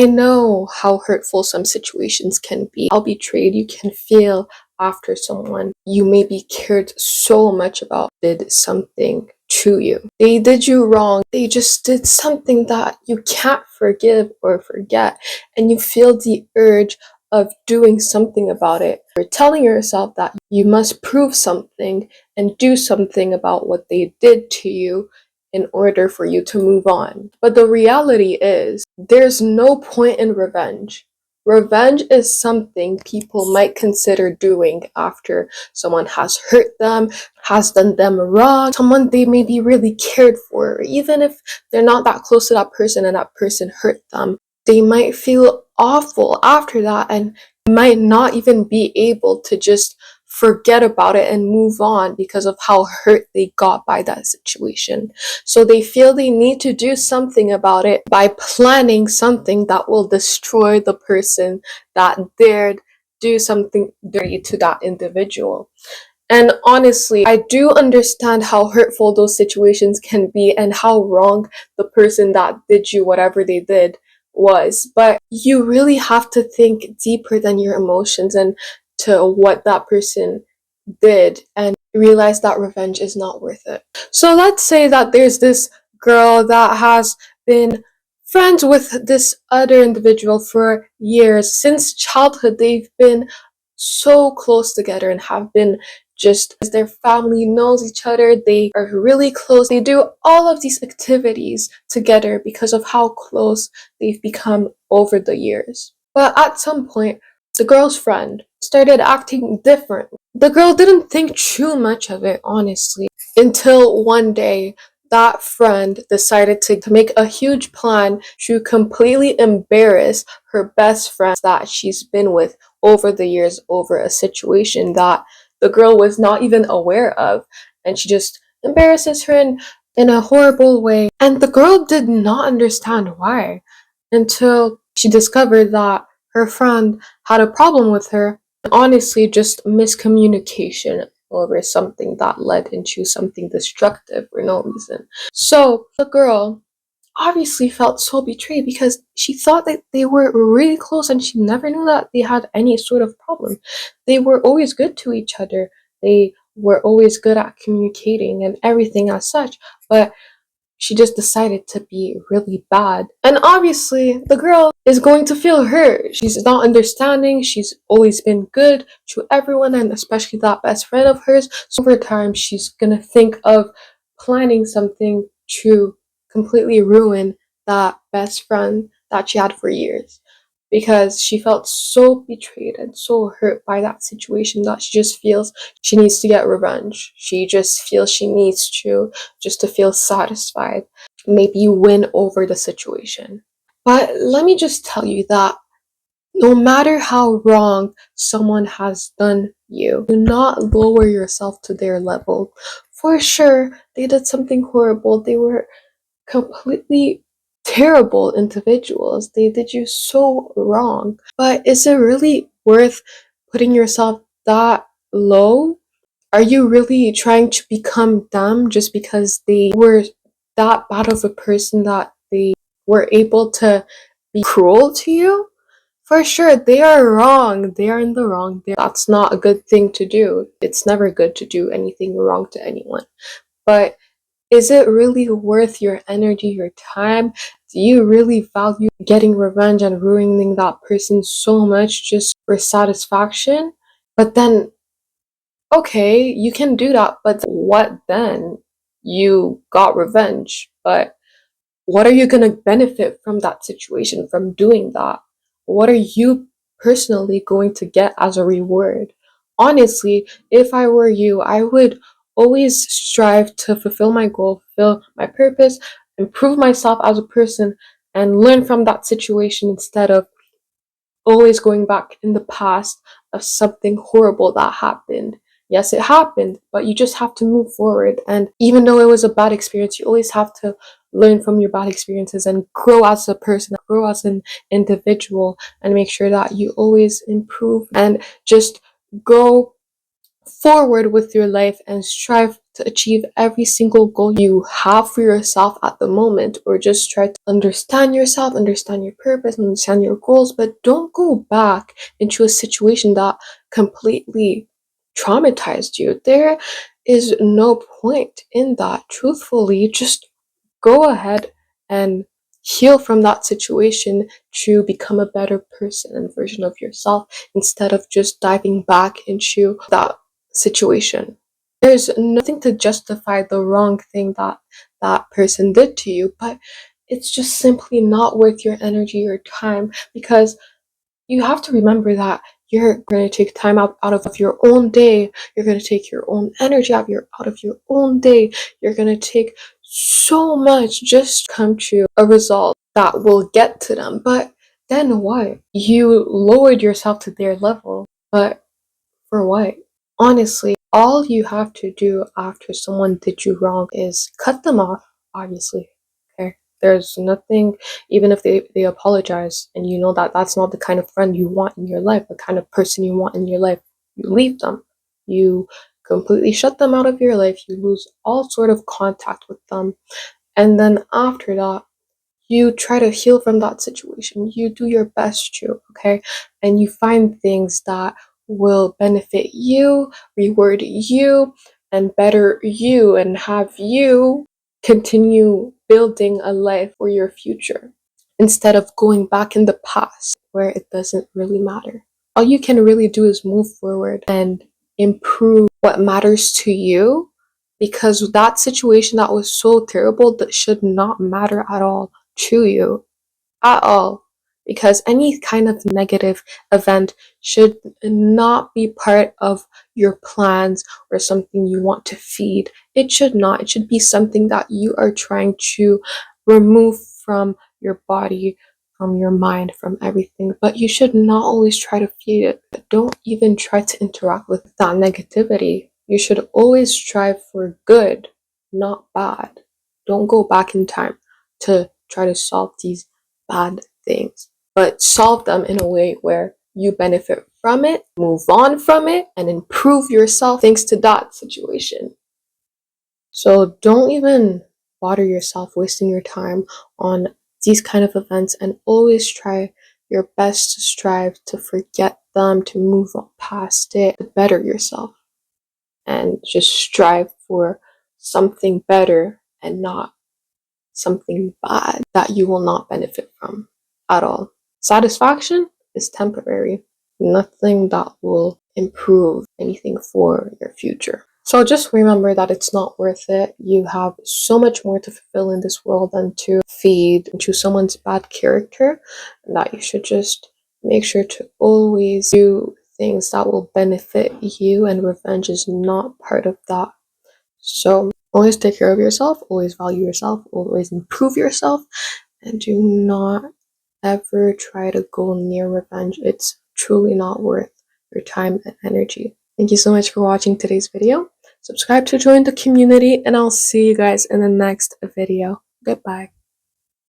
I know how hurtful some situations can be, how betrayed you can feel after someone you maybe cared so much about did something to you. They did you wrong. They just did something that you can't forgive or forget, and you feel the urge of doing something about it. You're telling yourself that you must prove something and do something about what they did to you in order for you to move on. But the reality is, there's no point in revenge. Revenge is something people might consider doing after someone has hurt them, has done them wrong, someone they maybe really cared for, or even if they're not that close to that person and that person hurt them, they might feel awful after that and might not even be able to just forget about it and move on because of how hurt they got by that situation. So they feel they need to do something about it by planning something that will destroy the person that dared do something dirty to that individual. And honestly, I do understand how hurtful those situations can be and how wrong the person that did you whatever they did was. But you really have to think deeper than your emotions and to what that person did and realize that revenge is not worth it. So let's say that there's this girl that has been friends with this other individual for years. Since childhood, they've been so close together and have been just as their family knows each other. They are really close. They do all of these activities together because of how close they've become over the years. But at some point, the girl's friend started acting different. The girl didn't think too much of it, honestly, until one day that friend decided to make a huge plan to completely embarrass her best friend that she's been with over the years over a situation that the girl was not even aware of. And she just embarrasses her in a horrible way. And the girl did not understand why until she discovered that her friend had a problem with her. Honestly, just miscommunication over something that led into something destructive for no reason. So the girl obviously felt so betrayed because she thought that they were really close and she never knew that they had any sort of problem. They were always good to each other. They were always good at communicating and everything as such, but she just decided to be really bad. And obviously, the girl is going to feel hurt. She's not understanding. She's always been good to everyone, and especially that best friend of hers. So over time, she's gonna think of planning something to completely ruin that best friend that she had for years, because she felt so betrayed and so hurt by that situation that she just feels she needs to get revenge. She just feels she needs to, just to feel satisfied, maybe win over the situation. But let me just tell you that no matter how wrong someone has done you, do not lower yourself to their level. For sure, they did something horrible. They were completely terrible individuals. They did you so wrong. But is it really worth putting yourself that low? Are you really trying to become them just because they were that bad of a person that they were able to be cruel to you? For sure, they are wrong. They are in the wrong. That's not a good thing to do. It's never good to do anything wrong to anyone. But is it really worth your energy, your time? Do you really value getting revenge and ruining that person so much just for satisfaction? But then, okay, you can do that, but what then? You got revenge, but what are you gonna benefit from that situation, from doing that? What are you personally going to get as a reward? Honestly, if I were you, I would always strive to fulfill my goal, fulfill my purpose, improve myself as a person, and learn from that situation instead of always going back in the past of something horrible that happened. Yes, it happened, but you just have to move forward. And even though it was a bad experience, you always have to learn from your bad experiences and grow as a person, grow as an individual, and make sure that you always improve and just go forward with your life and strive to achieve every single goal you have for yourself at the moment, or just try to understand yourself, understand your purpose, understand your goals, but don't go back into a situation that completely traumatized you. There is no point in that. Truthfully, just go ahead and heal from that situation to become a better person and version of yourself instead of just diving back into that situation. There's nothing to justify the wrong thing that that person did to you, but it's just simply not worth your energy or time, because you have to remember that you're going to take time out of your own day. You're going to take your own energy out of your own day. You're going to take so much just to come to a result that will get to them. But then what? You lowered yourself to their level. But for what? Honestly, all you have to do after someone did you wrong is cut them off, obviously. Okay? There's nothing, even if they apologize and you know that that's not the kind of friend you want in your life, the kind of person you want in your life, you leave them. You completely shut them out of your life. You lose all sort of contact with them. And then after that, you try to heal from that situation. You do your best to, okay? And you find things that will benefit you, reward you, and better you, and have you continue building a life for your future instead of going back in the past where it doesn't really matter. All you can really do is move forward and improve what matters to you, because that situation that was so terrible that should not matter at all to you at all, because any kind of negative event should not be part of your plans or something you want to feed. It should not. It should be something that you are trying to remove from your body, from your mind, from everything. But you should not always try to feed it. Don't even try to interact with that negativity. You should always strive for good, not bad. Don't go back in time to try to solve these bad things, but solve them in a way where you benefit from it, move on from it, and improve yourself thanks to that situation. So don't even bother yourself wasting your time on these kind of events, and always try your best to strive to forget them, to move on past it, to better yourself, and just strive for something better and not something bad that you will not benefit from at all. Satisfaction is temporary, nothing that will improve anything for your future. So just remember that it's not worth it. You have so much more to fulfill in this world than to feed into someone's bad character, and that you should just make sure to always do things that will benefit you, and revenge is not part of that. So always take care of yourself, always value yourself, always improve yourself, and do not ever try to go near revenge. It's truly not worth your time and energy. Thank you so much for watching today's video. Subscribe to join the community, and I'll see you guys in the next video. Goodbye.